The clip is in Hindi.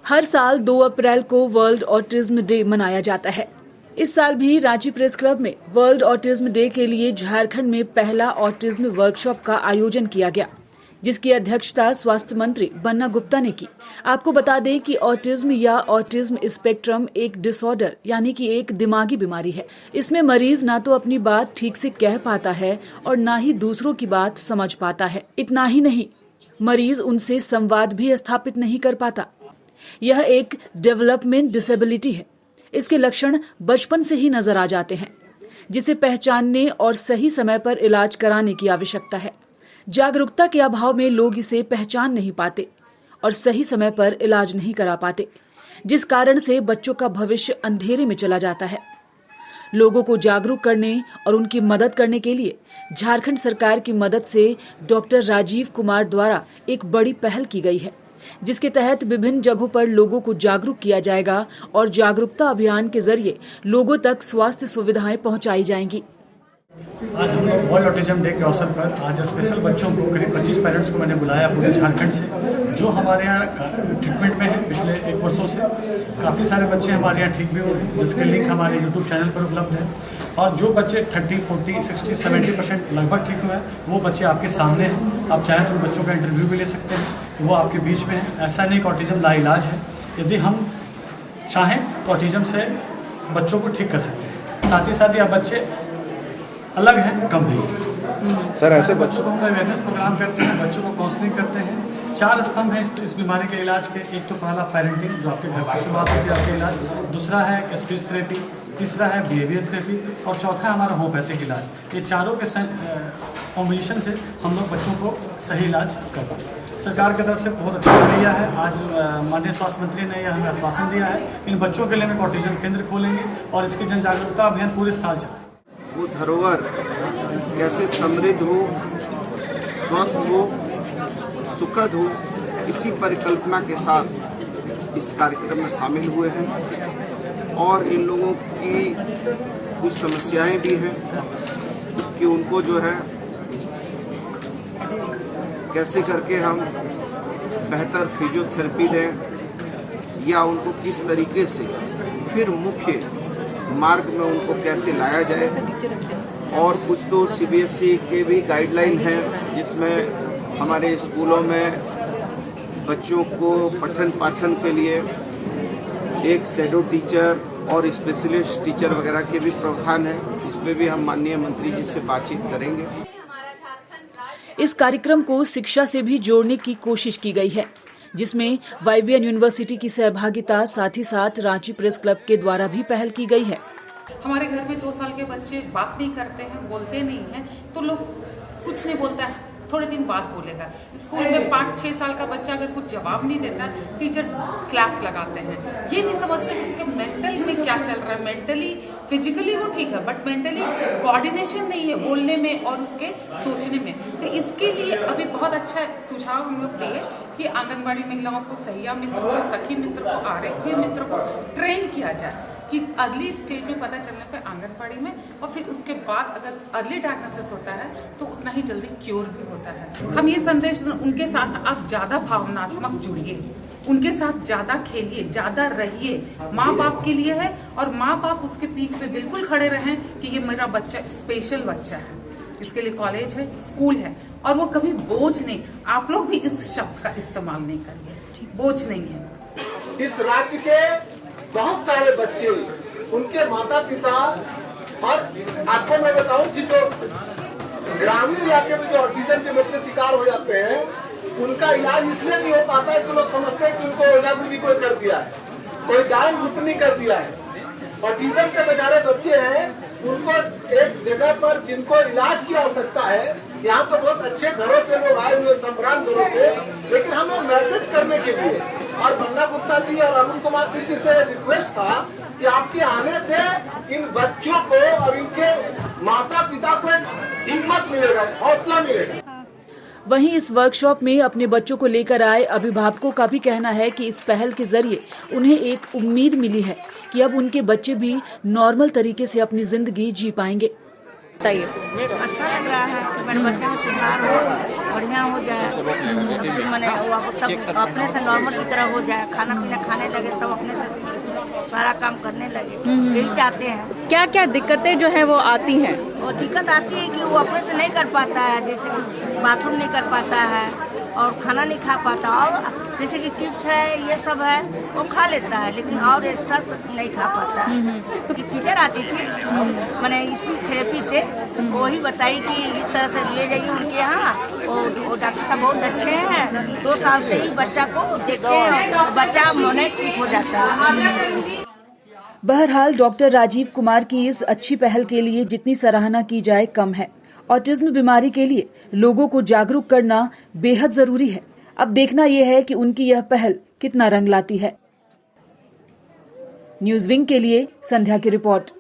हर साल 2 अप्रैल को वर्ल्ड ऑटिज्म डे मनाया जाता है। इस साल भी रांची प्रेस क्लब में वर्ल्ड ऑटिज्म डे के लिए झारखंड में पहला ऑटिज्म वर्कशॉप का आयोजन किया गया, जिसकी अध्यक्षता स्वास्थ्य मंत्री बन्ना गुप्ता ने की। आपको बता दें कि ऑटिज्म या ऑटिज्म स्पेक्ट्रम एक डिसऑर्डर यानी कि एक दिमागी बीमारी है। इसमें मरीज ना तो अपनी बात ठीक से कह पाता है और ना ही दूसरों की बात समझ पाता है। इतना ही नहीं, मरीज उनसे संवाद भी स्थापित नहीं कर पाता। यह एक डेवलपमेंट डिसेबिलिटी है। इसके लक्षण बचपन से ही नजर आ जाते हैं, जिसे पहचानने और सही समय पर इलाज कराने की आवश्यकता है। जागरूकता के अभाव में लोग इसे पहचान नहीं पाते और सही समय पर इलाज नहीं करा पाते, जिस कारण से बच्चों का भविष्य अंधेरे में चला जाता है। लोगों को जागरूक करने और उनकी मदद करने के लिए झारखंड सरकार की मदद से डॉक्टर राजीव कुमार द्वारा एक बड़ी पहल की गई है, जिसके तहत विभिन्न जगहों पर लोगों को जागरूक किया जाएगा और जागरूकता अभियान के जरिए लोगों तक स्वास्थ्य सुविधाएं पहुंचाई जाएंगी। आज हम लोग वर्ल्ड ऑटिज्म डे के अवसर पर आज स्पेशल बच्चों को करीब 25 पेरेंट्स को मैंने बुलाया पूरे झारखंड से, जो हमारे यहाँ ट्रीटमेंट में है पिछले 1 वर्षों से। काफ़ी सारे बच्चे हमारे यहाँ ठीक भी हुए, जिसके लिंक हमारे यूट्यूब चैनल पर उपलब्ध है। और जो बच्चे 30, 40, 60, 70% लगभग ठीक हुए हैं, वो बच्चे आपके सामने हैं। आप चाहें तो उन बच्चों का इंटरव्यू भी ले सकते हैं, वो आपके बीच में है। ऐसा नहीं कि ऑटिज्म लाइलाज है। यदि हम चाहें तो ऑटिज्म से बच्चों को ठीक कर सकते हैं। साथ ही साथ यह बच्चे अलग है, कम नहीं। सर ऐसे बच्चों को हम अवेयरनेस प्रोग्राम करते हैं, बच्चों को काउंसलिंग करते हैं। 4 स्तंभ हैं इस बीमारी के इलाज के। एक तो पहला पेरेंटिंग, जो आपके घर से शुरुआत होती है आपके इलाज। दूसरा है स्पीच थेरेपी, तीसरा है बिहेवियर थेरेपी और चौथा है हमारा होम्योपैथिक इलाज। ये चारों के कॉम्बिनेशन से हम लोग बच्चों को सही इलाज कर पाते हैं। सरकार की तरफ से बहुत अच्छा रवैया है। आज माननीय स्वास्थ्य मंत्री ने यह हमें आश्वासन दिया है, इन बच्चों के लिए हम ऑटिज्म केंद्र खोलेंगे और इसकी जन जागरूकता अभियान पूरे साल चलेगा। वो धरोहर कैसे समृद्ध हो, स्वस्थ हो, सुखद हो, इसी परिकल्पना के साथ इस कार्यक्रम में शामिल हुए हैं। और इन लोगों की कुछ समस्याएं भी हैं कि उनको जो है कैसे करके हम बेहतर फिजियोथेरेपी दें या उनको किस तरीके से फिर मुख्य मार्ग में उनको कैसे लाया जाए। और कुछ तो सीबीएसई के भी गाइडलाइन हैं, जिसमें हमारे स्कूलों में बच्चों को पठन पाठन के लिए एक शैडो टीचर और स्पेशलिस्ट टीचर वगैरह के भी प्रावधान है। इस पर भी हम माननीय मंत्री जी से बातचीत करेंगे। इस कार्यक्रम को शिक्षा से भी जोड़ने की कोशिश की गई है, जिसमें वाईबीएन यूनिवर्सिटी की सहभागिता, साथ ही साथ रांची प्रेस क्लब के द्वारा भी पहल की गई है। हमारे घर में 2 साल के बच्चे बात नहीं करते हैं, बोलते नहीं हैं, तो लोग कुछ नहीं बोलता है, थोड़े दिन बाद बोलेगा। स्कूल में 5-6 साल का बच्चा अगर कुछ जवाब नहीं देता, टीचर स्लैप लगाते हैं। ये नहीं समझते कि उसके मेंटल में क्या चल रहा है। मेंटली, फिजिकली वो ठीक है, बट मेंटली कोऑर्डिनेशन नहीं है बोलने में और उसके सोचने में। तो इसके लिए अभी बहुत अच्छा सुझाव हम लोग दिए कि आंगनबाड़ी महिलाओं को, सहिया मित्र को, सखी मित्र को, आरक्षी मित्र को ट्रेन किया जाए कि अगली स्टेज में पता चलने पर आंगनबाड़ी में, और फिर उसके बाद अगर अर्ली डायग्नोसिस होता है तो उतना ही जल्दी क्योर भी होता है। हम ये संदेश, उनके साथ आप ज्यादा भावनात्मक जुड़िए, उनके साथ ज्यादा खेलिए, ज्यादा रहिए। माँ बाप के लिए है और माँ बाप उसके पीठ पे बिल्कुल खड़े रहें कि ये मेरा बच्चा स्पेशल बच्चा है, इसके लिए कॉलेज है, स्कूल है, और वो कभी बोझ नहीं। आप लोग भी इस शब्द का इस्तेमाल नहीं करिए, बोझ नहीं है। इस राज्य के बहुत सारे बच्चे, उनके माता पिता, और आपको मैं बताऊं कि जो ग्रामीण इलाके में जो ऑटिज्म के बच्चे शिकार हो जाते हैं, उनका इलाज इसलिए नहीं हो पाता है कि लोग समझते हैं कि उनको ओझाबुनी कोई कर दिया है, कोई गायन मुतनी कर दिया है। ऑटिज्म के बेचारे बच्चे हैं, उनको एक जगह पर जिनको इलाज की आवश्यकता है, यहाँ तो बहुत अच्छे घरों से लोग आए हुए, सम्राट घरों से, लेकिन हमें मैसेज करने के लिए और बन्ना गुप्ता जी और अरुण कुमार सिंह जी से रिक्वेस्ट था कि आपके आने से इन बच्चों को और इनके माता पिता को एक हिम्मत मिलेगा, हौसला मिलेगा। वहीं इस वर्कशॉप में अपने बच्चों को लेकर आए अभिभावकों का भी कहना है कि इस पहल के जरिए उन्हें एक उम्मीद मिली है कि अब उनके बच्चे भी नॉर्मल तरीके से अपनी जिंदगी जी पाएंगे। अच्छा लग रहा है कि मेरे बच्चा सुधार हो बढ़िया हो जाए, मैंने वो सब अपने से नॉर्मल की तरह हो जाए, खाना पीना खाने लगे, सब अपने से सारा काम करने लगे, यही चाहते हैं। क्या क्या दिक्कतें जो है वो आती हैं? वो दिक्कत आती है कि वो अपने से नहीं कर पाता है, जैसे कि बाथरूम नहीं कर पाता है और खाना नहीं खा पाता, और जैसे कि चिप्स है ये सब है वो खा लेता है, लेकिन और एक्स्ट्रा नहीं खा पाता है। तो टीचर आती थी मैंने स्पीच थेरेपी से, वही बताई कि इस तरह से ले जाइए उनके यहाँ, वो डॉक्टर साहब बहुत अच्छे हैं, 2 साल से ही बच्चा को देखते हैं, बच्चा मन ठीक हो जाता है। बहरहाल डॉक्टर राजीव कुमार की इस अच्छी पहल के लिए जितनी सराहना की जाए कम है। ऑटिज्म बीमारी के लिए लोगों को जागरूक करना बेहद जरूरी है। अब देखना यह है कि उनकी यह पहल कितना रंग लाती है। न्यूज़ विंग के लिए संध्या की रिपोर्ट।